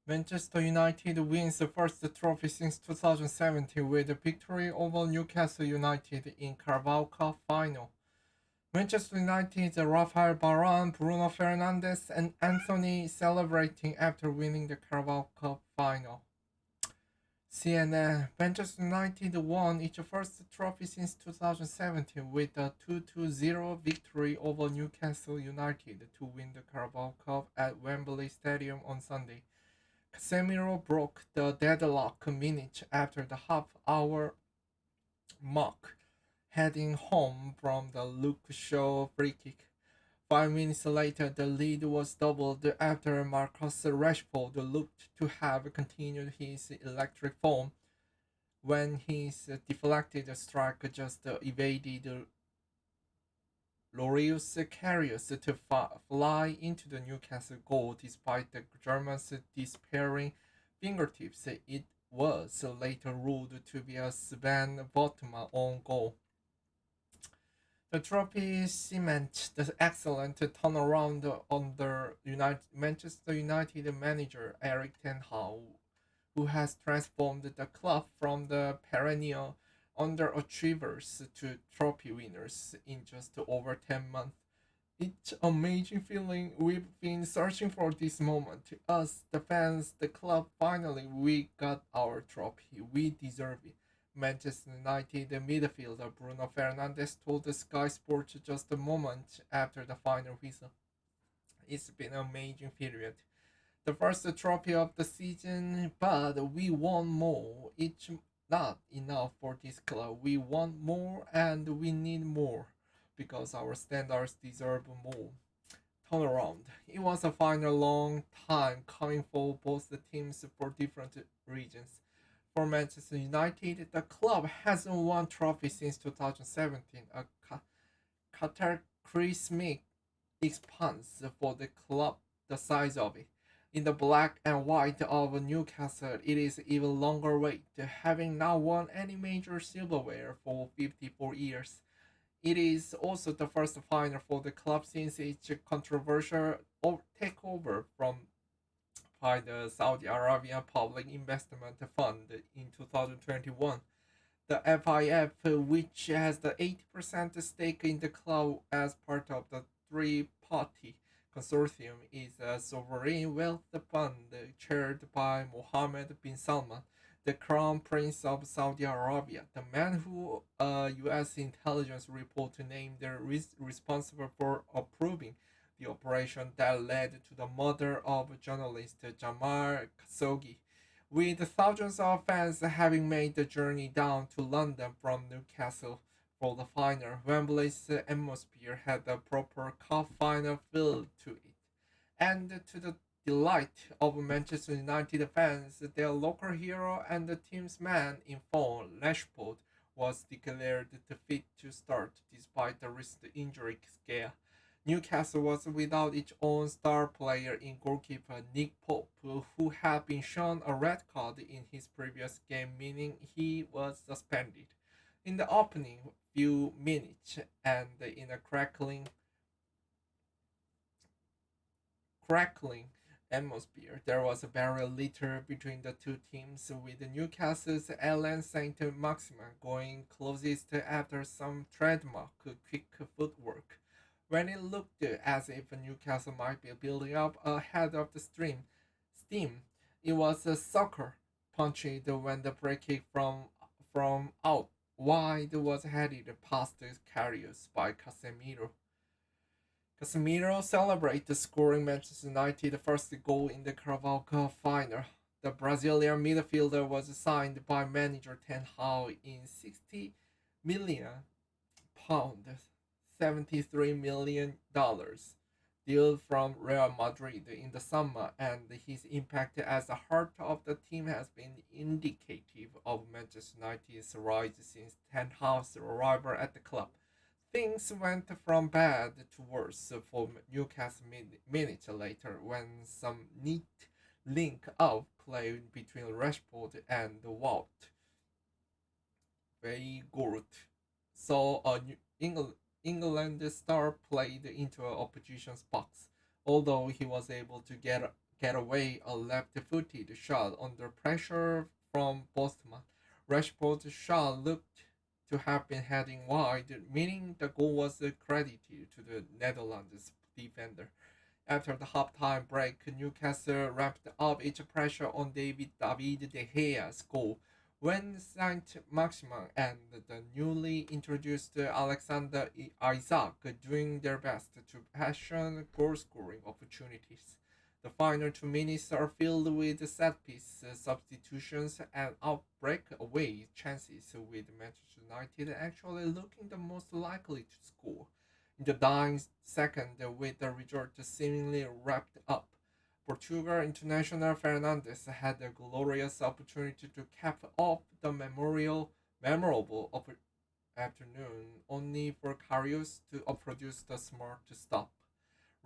Manchester United wins the first trophy since 2017 with a victory over Newcastle United in Carabao Cup final. Manchester United, Rafael Varane, Bruno Fernandes, and Anthony celebrating after winning the Carabao Cup final. CNN, Manchester United won its first trophy since 2017 with a 2-0 victory over Newcastle United to win the Carabao Cup at Wembley Stadium on Sunday. Casemiro broke the deadlock a minute after the half-hour mark, heading home from the Luke Shaw free kick. 5 minutes later, the lead was doubled after Marcus Rashford looked to have continued his electric form when his deflected strike just evaded Lloris Karius to fly into the Newcastle goal despite the Germans' despairing fingertips. It was later ruled to be a Sven Botman own goal. The trophy cements the excellent turnaround under Manchester United manager Erik ten Hag, who has transformed the club from the perennial underachievers to trophy winners in just over 10 months. It's amazing feeling. We've been searching for this moment. Us, the fans, the club, finally we got our trophy. We deserve it. Manchester United midfielder Bruno Fernandes told the Sky Sports just a moment after the final whistle. It's been an amazing period. The first trophy of the season, but we want more. It's not enough for this club. We want more and we need more because our standards deserve more. Turnaround. It was a final long time coming for both the teams for different regions. For Manchester United, the club hasn't won trophy since 2017, a cataclysmic expanse for the club the size of it. In the black and white of Newcastle, it is even longer wait, having not won any major silverware for 54 years. It is also the first final for the club since its controversial takeover from by the Saudi Arabian Public Investment Fund in 2021. The FIF, which has the 80% stake in the club as part of the three-party consortium, is a sovereign wealth fund chaired by Mohammed bin Salman, the Crown Prince of Saudi Arabia, the man who a U.S. intelligence report named responsible for approving the operation that led to the murder of journalist Jamal Khashoggi, with thousands of fans having made the journey down to London from Newcastle for the final. Wembley's atmosphere had a proper cup final feel to it, and to the delight of Manchester United fans, their local hero and the team's man in form, Rashford, was declared fit to start despite the recent injury scare. Newcastle was without its own star player in goalkeeper Nick Pope, who had been shown a red card in his previous game, meaning he was suspended. In the opening few minutes and in a crackling atmosphere, there was a barrier little between the two teams, with Newcastle's Alan Saint Maximin going closest after some trademark quick footwork. When it looked as if Newcastle might be building up ahead of the steam, it was a sucker punched when the free kick from out wide was headed past the carriers by Casemiro. Casemiro celebrated scoring Manchester United's first goal in the Carabao Cup final. The Brazilian midfielder was signed by manager Ten Hag in 60 million pounds, $73 million deal from Real Madrid in the summer, and his impact as the heart of the team has been indicative of Manchester United's rise since Ten Hag's arrival at the club. Things went from bad to worse for Newcastle minutes later when some neat link up play between Rashford and Wout Weghorst saw a England star played into an opposition's box. Although he was able to get get away a left-footed shot under pressure from Bosman. Rashford's shot looked to have been heading wide, meaning the goal was credited to the Netherlands defender. After the halftime break, Newcastle ramped up its pressure on David De Gea's goal when Saint Maximin and the newly introduced Alexander Isaac doing their best to passion goal scoring opportunities. The final 2 minutes are filled with set piece substitutions and breakaway chances, with Manchester United actually looking the most likely to score. In the dying second, with the result seemingly wrapped up, Portugal international Fernandes had a glorious opportunity to cap off the memorable afternoon, only for Karius to produce the smart stop.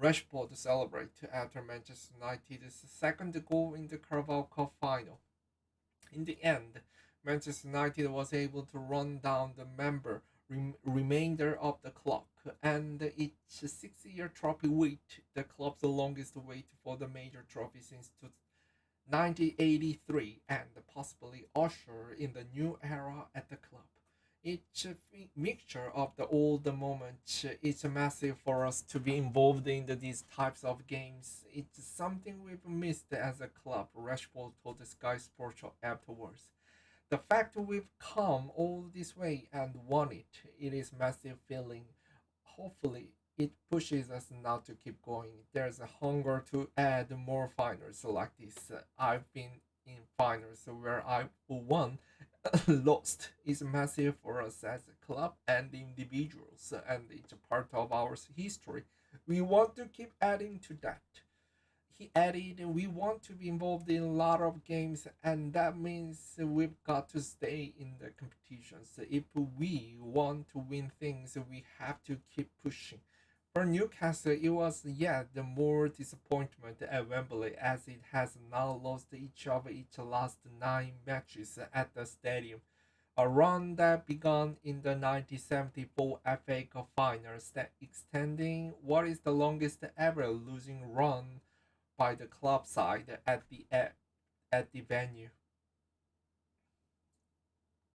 Rashford celebrated after Manchester United's second goal in the Carabao Cup final. In the end, Manchester United was able to run down the remainder of the clock, and its 6-year trophy wait, the club's longest wait for the major trophy since 1983, and possibly usher in the new era at the club. It's a mixture of the old moment. It's massive for us to be involved in these types of games. It's something we've missed as a club, Rashford told the Sky Sports afterwards. The fact we've come all this way and won it, it is massive feeling. Hopefully, it pushes us now to keep going. There's a hunger to add more finals like this. I've been in finals where I won, lost. Is massive for us as a club and individuals, and it's a part of our history. We want to keep adding to that. He added, we want to be involved in a lot of games, and that means we've got to stay in the competitions. If we want to win things, we have to keep pushing. For Newcastle, it was yet the more disappointment at Wembley, as it has now lost each of its last 9 matches at the stadium. A run that began in the 1974 FA Cup finals, that extending what is the longest ever losing run by the club side at the venue.